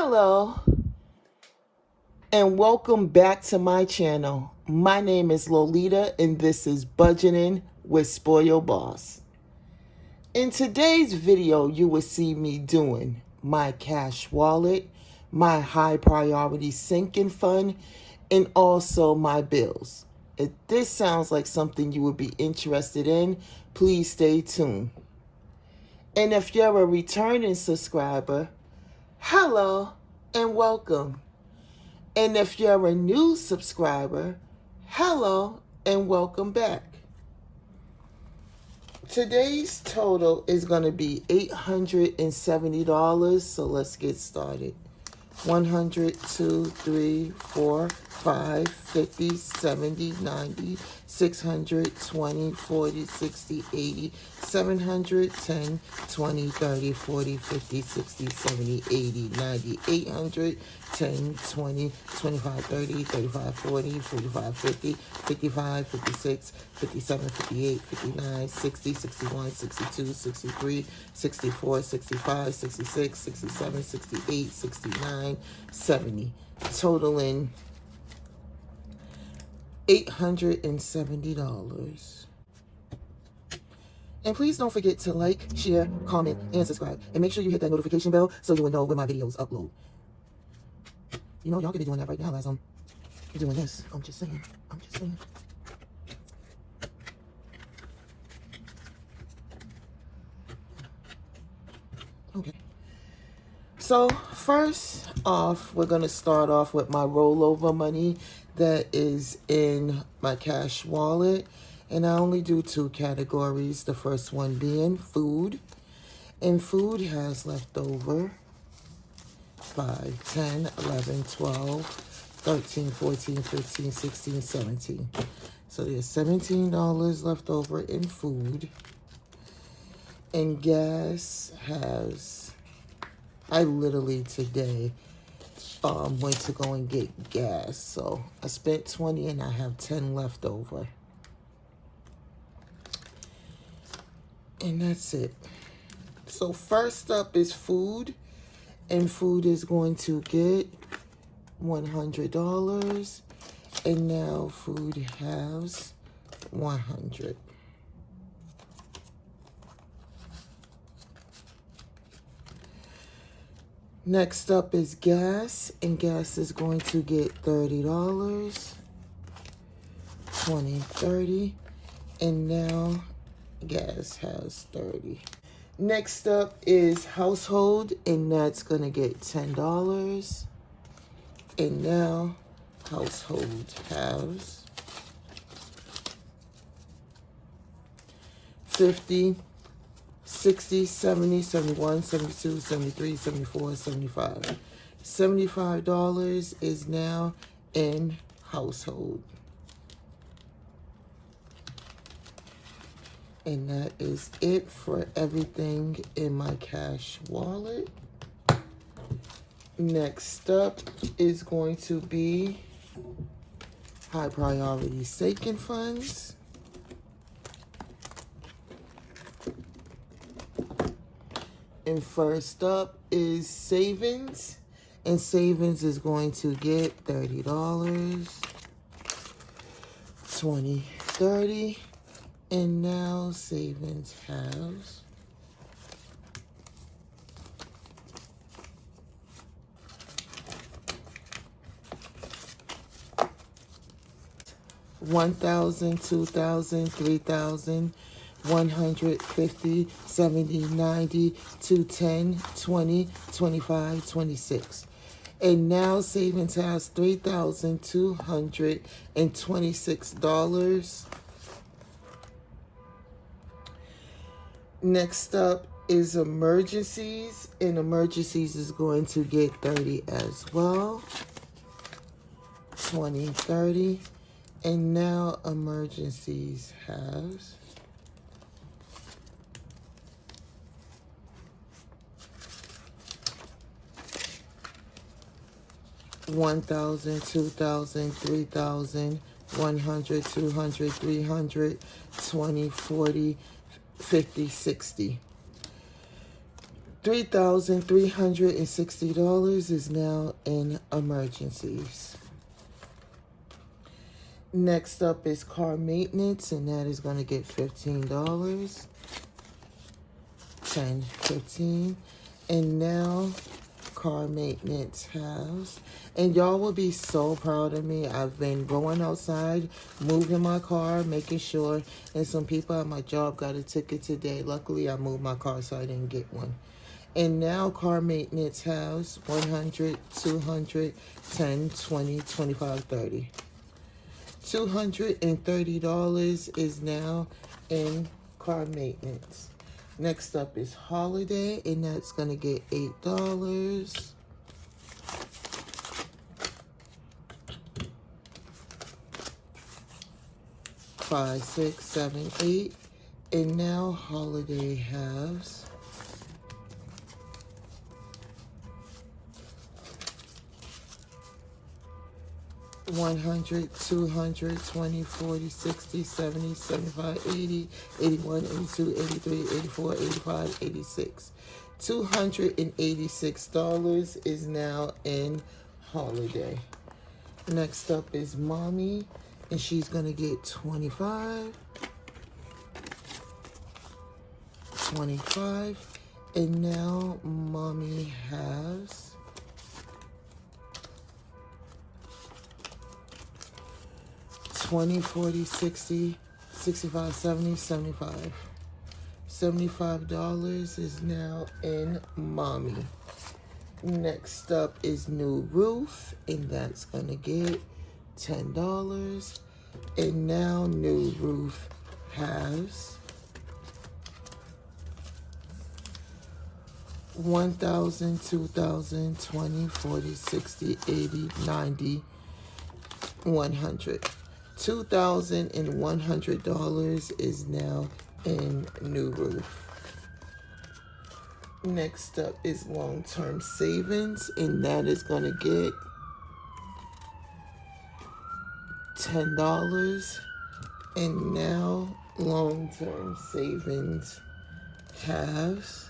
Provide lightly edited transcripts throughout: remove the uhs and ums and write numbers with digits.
Hello and welcome back to my channel. My name is Lolita and this is Budgeting with Spoil Your Boss. In today's video, you will see me doing my cash wallet, my high priority sinking fund, and also my bills. If this sounds like something you would be interested in, please stay tuned. And if you're a returning subscriber, hello and welcome. And if you're a new subscriber, hello and welcome back. Today's total is going to be $870, so let's get started. 100, 2, 3, 4, 5, 50, 70, 90, 600, 20, 40, 60, 80, 700, 10, 20, 30, 40, 50, 60, 70, 80, 90, 800, 10, 20, 25, 30, 35, 40, 45, 50, 55, 56, 57, 58, 59, 60, 61, 62, 63, 64, 65, 66, 67, 68, 69, 70, totaling $870. And please don't forget to like, share, comment, and subscribe. And make sure you hit that notification bell so you will know when my videos upload. You know, y'all could be doing that right now as I'm doing this. I'm just saying. Okay. So first off, we're going to start off with my rollover money that is in my cash wallet. And I only do two categories. The first one being food. And food has left over 5, 10, 11, 12, 13, 14, 15, 16, 17. So there's $17 left over in food. And gas has, I literally today went to go and get gas. So I spent 20 and I have 10 left over. And that's it. So first up is food. And food is going to get $100. And now food has $100. Next up is gas, and gas is going to get $30, 20, 30, and now gas has 30. Next up is household, and that's going to get $10, and now household has 50, 60, 70, 71, 72, 73, 74, 75. $75 is now in household. And that is it for everything in my cash wallet. Next up is going to be high priority sinking funds. And first up is savings. And savings is going to get $30, 20, 30. And now savings has $1,000, $2,000, $3,000, 100, 50, 70, 90, 210, 20, 25, 26. And now savings has $3,226. Next up is emergencies, and emergencies is going to get 30 as well. 20, 30. And now emergencies has $1,000, $2,000, $3,000, 100, 200, 300, 20, 40, 50, 60. $3,360 is now in emergencies. Next up is car maintenance, and that is going to get $15. 10, 15. And now car maintenance house. And y'all will be so proud of me. I've been going outside, moving my car, making sure. And some people at my job got a ticket today. Luckily, I moved my car so I didn't get one. And now car maintenance house, 100, 200, 10, 20, 25, 30. $230 is now in car maintenance. Next up is holiday, and that's going to get $8. $5, $6, $7, $8. And now holiday has $100, $200, $20, $40, $60, $70, $75, $80, $81, $82, $83, $84, $85, $86. $286 is now in holiday. Next up is mommy, and she's going to get 25, 25, and now mommy has 20, 40, 60, 65, 70, 75. $75 is now in mommy. Next up is new roof, and that's going to get $10. And now new roof has 1,000, 2,000, 20, 40, 60, 80, 90, 100. $2,100 is now in new roof. Next up is long-term savings, and that is going to get $10. And now long-term savings has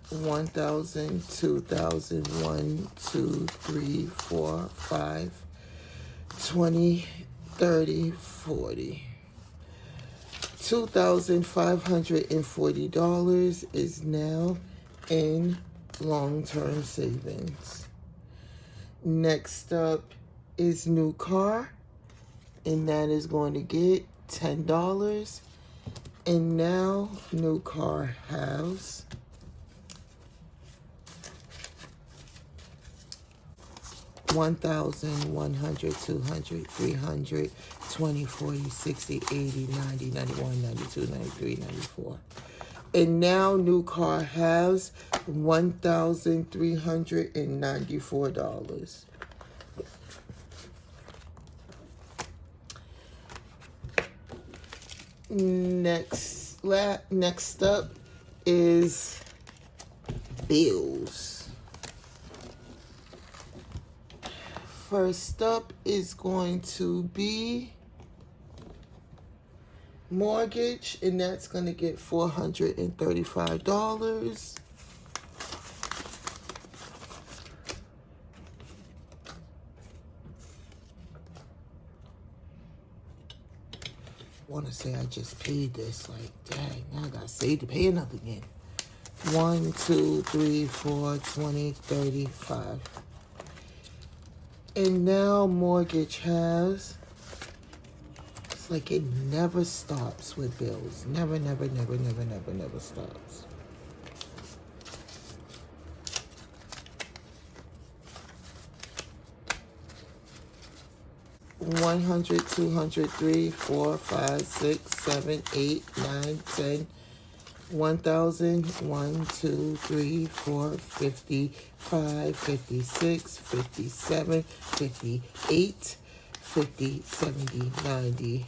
1,000, 2,000, 1, 2, 3, 4, 5, 20, 30, 40. $2,540 is now in long-term savings. Next up is new car, and that is going to get $10. And now new car has 1,000, 100, 200, 300, 20, 40, 60, 80, 90, 91, 92, 93, 94. And now new car has $1,394. Next up is bills. First up is going to be mortgage, and that's going to get $435. I want to say I just paid this, like, dang, now I got to save to pay another again. 1, 2, 3, 4, 20, 35. And now mortgage has, it's like it never stops with bills. Never, never, never, never, never, never stops. $100, $200, $300, $400, $500, $600, $700, $800, $900, $1000, $1,000, $1, $2, $3, $4, $50, $500, $56, $57, $58, $50, $70, $90,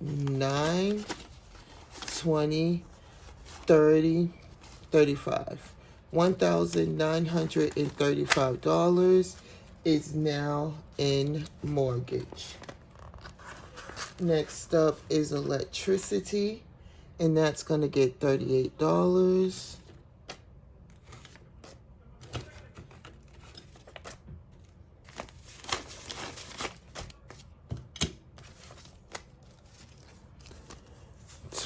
$900, $20, $30, $35. $1,935 is now in mortgage. Next up is electricity, and that's going to get $38.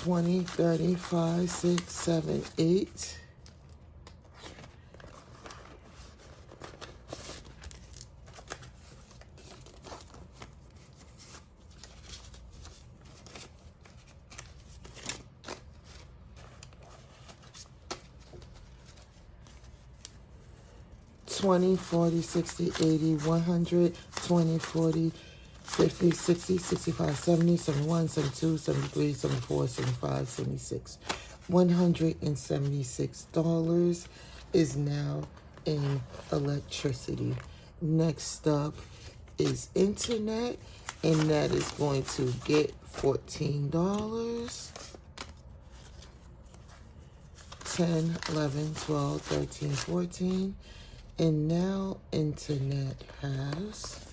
$20, $30, $5, $6, $7, $8. $20, $40, $60, $80, $100, $20, $40, $50, $60, $65, $70, $71, $72, $73, $74, $75, $76. $176 is now in electricity. Next up is internet, and that is going to get $14. 10, 11, 12, 13, 14. And now internet has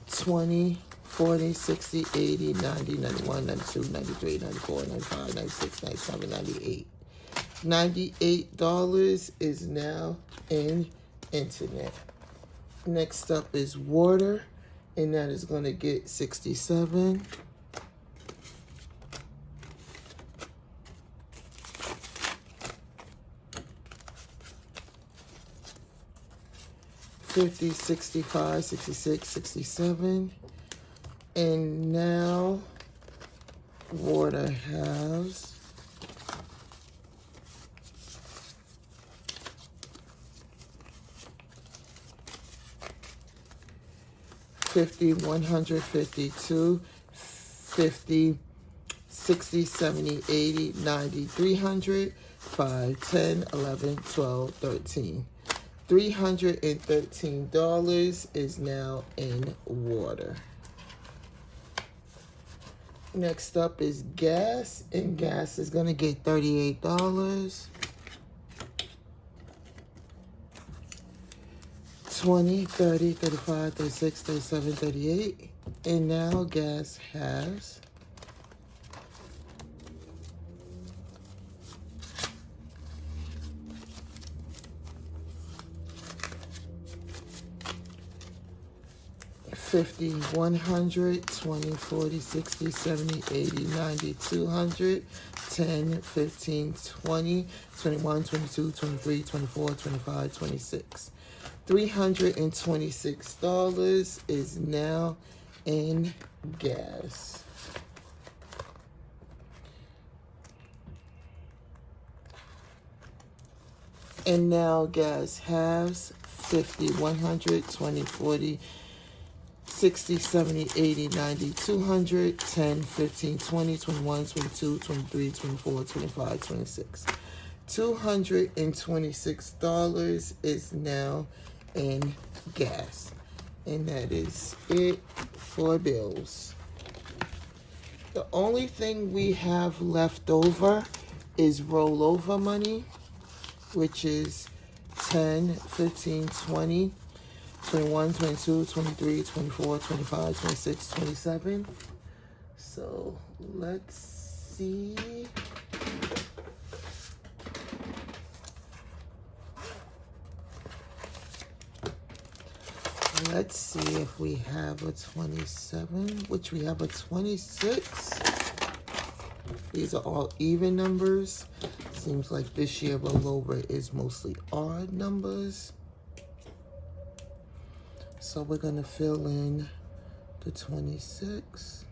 $20, $40, $60, $80, $90, $91, $92, $93, $94, $95, $96, $97, $98. $98 is now in internet. Next up is water, and that is going to get $67. $50, $65, $66, $67. And now water has $50, $100, $52, $50, $60, $70, $80, $90, $300, $5, $10, $11, $12, $13. $313 is now in water. Next up is gas, and gas is going to get $38. $20, $30, $35, $36, $37, $38. And now gas has $50, $100, $20, $40, $60, $70, $80, $90, $200, $10, $15, $20, $21, $22, $23, $24, $25, $26. $326 is now in gas. And now gas has $50, $100, $20, $40, $60, $70, $80, $90, $200, $10, $15, $20, $21, $22, $23, $24, $25, $26. $226 is now in gas. And that is it for bills. The only thing we have left over is rollover money, which is 10, 15, 20, 21, 22, 23, 24, 25, 26, 27. So let's see. Let's see if we have a 27, which we have a 26. These are all even numbers. Seems like this year rollover is mostly odd numbers. So we're going to fill in the 26.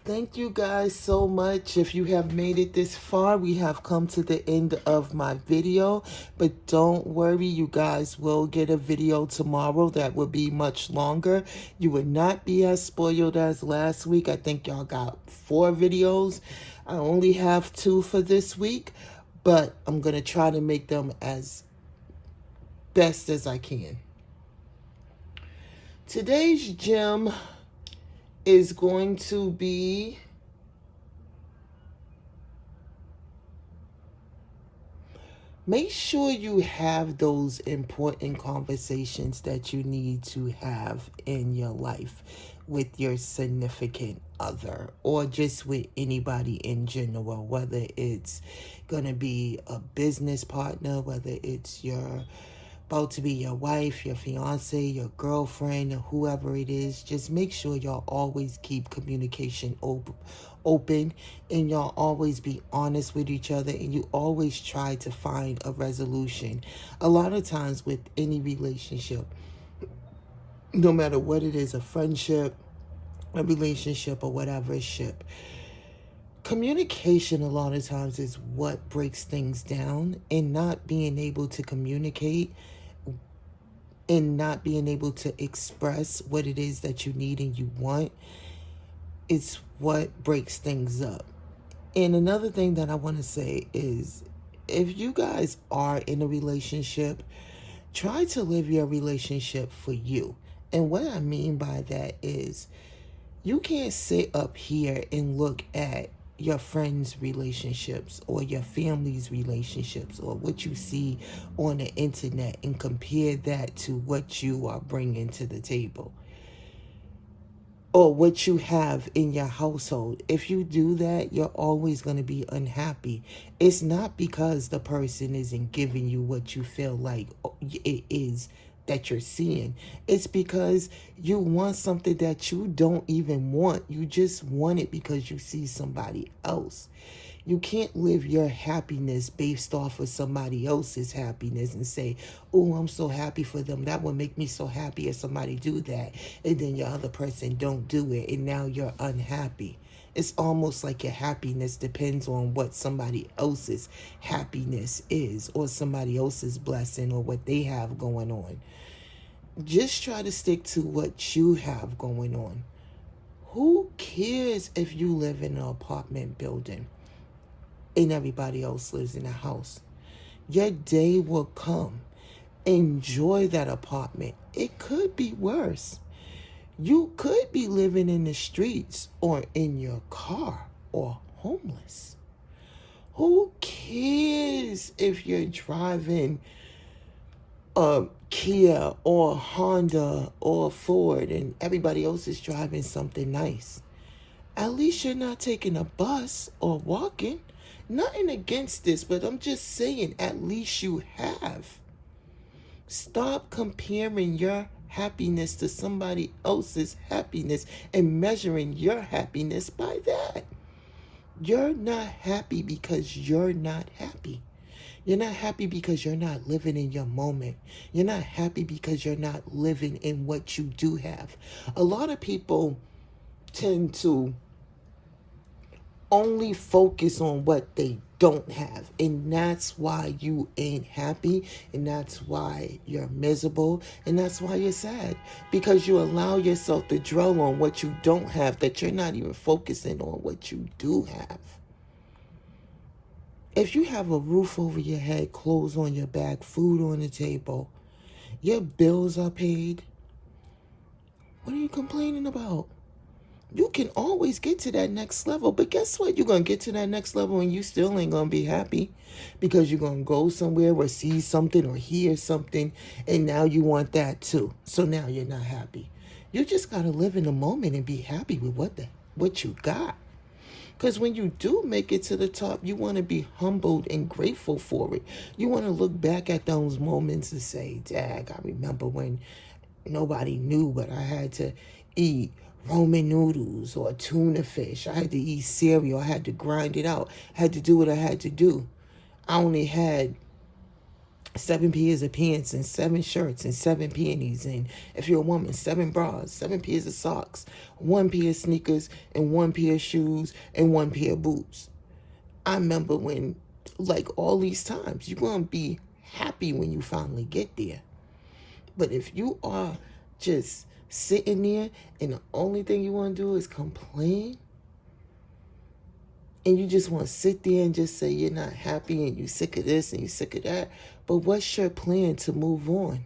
Thank you guys so much. If you have made it this far, we have come to the end of my video. But don't worry, you guys will get a video tomorrow that will be much longer. You will not be as spoiled as last week. I think y'all got 4 videos. I only have 2 for this week, but I'm going to try to make them as best as I can. Today's gem is going to be make sure you have those important conversations that you need to have in your life with your significant other or just with anybody in general, whether it's going to be a business partner, whether it's your about to be your wife, your fiance, your girlfriend, or whoever it is. Just make sure y'all always keep communication open and y'all always be honest with each other and you always try to find a resolution. A lot of times with any relationship, no matter what it is, a friendship, a relationship, or whatever ship, communication a lot of times is what breaks things down, and not being able to communicate and not being able to express what it is that you need and you want is what breaks things up. And another thing that I want to say is, if you guys are in a relationship, try to live your relationship for you. And what I mean by that is, you can't sit up here and look at your friends' relationships or your family's relationships or what you see on the internet and compare that to what you are bringing to the table or what you have in your household. If you do that, you're always going to be unhappy. It's not because the person isn't giving you what you feel like it is that you're seeing. It's because you want something that you don't even want. You just want it because you see somebody else. You can't live your happiness based off of somebody else's happiness and say, oh, I'm so happy for them. That would make me so happy if somebody do that. And then your other person don't do it. And now you're unhappy. It's almost like your happiness depends on what somebody else's happiness is or somebody else's blessing or what they have going on. Just try to stick to what you have going on. Who cares if you live in an apartment building and everybody else lives in a house? Your day will come. Enjoy that apartment. It could be worse. You could be living in the streets or in your car or homeless. Who cares if you're driving a Kia or Honda or Ford and everybody else is driving something nice? At least you're not taking a bus or walking. Nothing against this, but I'm just saying, at least you have. Stop comparing your happiness to somebody else's happiness and measuring your happiness by that. You're not happy because you're not happy. You're not happy because you're not living in your moment. You're not happy because you're not living in what you do have. A lot of people tend to only focus on what they don't have, and that's why you ain't happy, and that's why you're miserable, and that's why you're sad, because you allow yourself to dwell on what you don't have, that you're not even focusing on what you do have. If you have a roof over your head, clothes on your back, food on the table, your bills are paid, what are you complaining about? You can always get to that next level. But guess what? You're going to get to that next level and you still ain't going to be happy, because you're going to go somewhere or see something or hear something, and now you want that too. So now you're not happy. You just got to live in the moment and be happy with what you got. Because when you do make it to the top, you want to be humbled and grateful for it. You want to look back at those moments and say, Dag, I remember when nobody knew, but I had to eat ramen noodles or tuna fish. I had to eat cereal. I had to grind it out. I had to do what I had to do. I only had 7 pairs of pants and 7 shirts and 7 panties, and if you're a woman, 7 bras, 7 pairs of socks, 1 pair of sneakers and 1 pair of shoes and 1 pair of boots. I remember when, like, all these times, you're going to be happy when you finally get there. But if you are just sitting there and the only thing you want to do is complain, and you just want to sit there and just say you're not happy and you're sick of this and you're sick of that, but what's your plan to move on?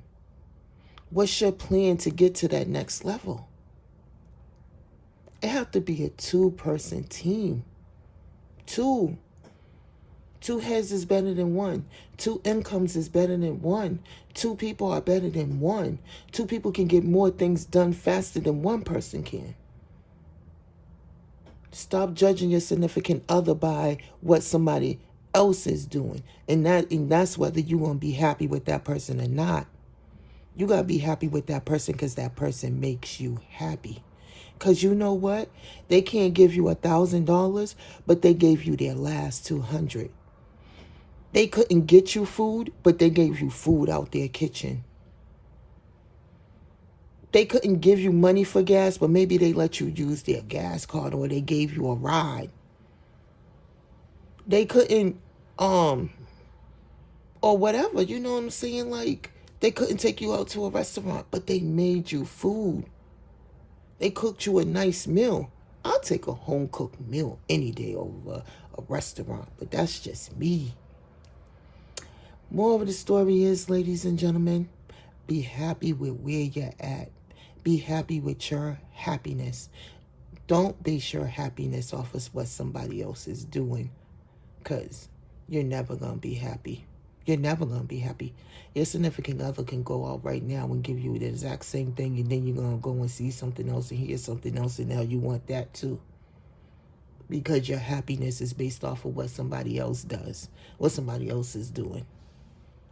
What's your plan to get to that next level? It have to be a 2-person team. 2 heads is better than 1. 2 incomes is better than 1. 2 people are better than 1. 2 people can get more things done faster than 1 person can. Stop judging your significant other by what somebody else is doing. And that's whether you're going to be happy with that person or not. You got to be happy with that person because that person makes you happy. Because you know what? They can't give you $1,000, but they gave you their last 200. They couldn't get you food, but they gave you food out their kitchen. They couldn't give you money for gas, but maybe they let you use their gas card or they gave you a ride. They couldn't, or whatever, you know what I'm saying? Like, they couldn't take you out to a restaurant, but they made you food. They cooked you a nice meal. I'll take a home-cooked meal any day over a restaurant, but that's just me. Moral of the story is, ladies and gentlemen, be happy with where you're at. Be happy with your happiness. Don't base your happiness off of what somebody else is doing, because you're never going to be happy. You're never going to be happy. Your significant other can go out right now and give you the exact same thing, and then you're going to go and see something else and hear something else, and now you want that too. Because your happiness is based off of what somebody else does, what somebody else is doing.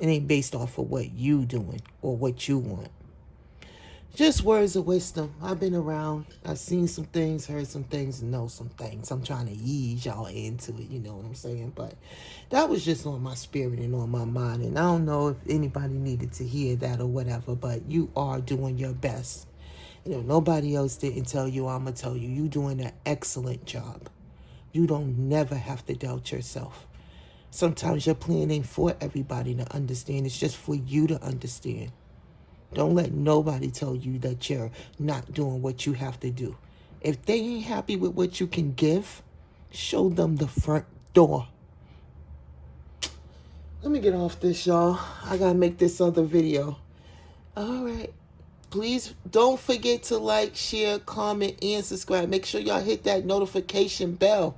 It ain't based off of what you doing or what you want. Just words of wisdom. I've been around. I've seen some things, heard some things, know some things. I'm trying to ease y'all into it, you know what I'm saying? But that was just on my spirit and on my mind. And I don't know if anybody needed to hear that or whatever, but you are doing your best. And if nobody else didn't tell you, I'm going to tell you, you're doing an excellent job. You don't never have to doubt yourself. Sometimes your plan ain't for everybody to understand. It's just for you to understand. Don't let nobody tell you that you're not doing what you have to do. If they ain't happy with what you can give, show them the front door. Let me get off this, y'all. I gotta make this other video. All right. Please don't forget to like, share, comment, and subscribe. Make sure y'all hit that notification bell.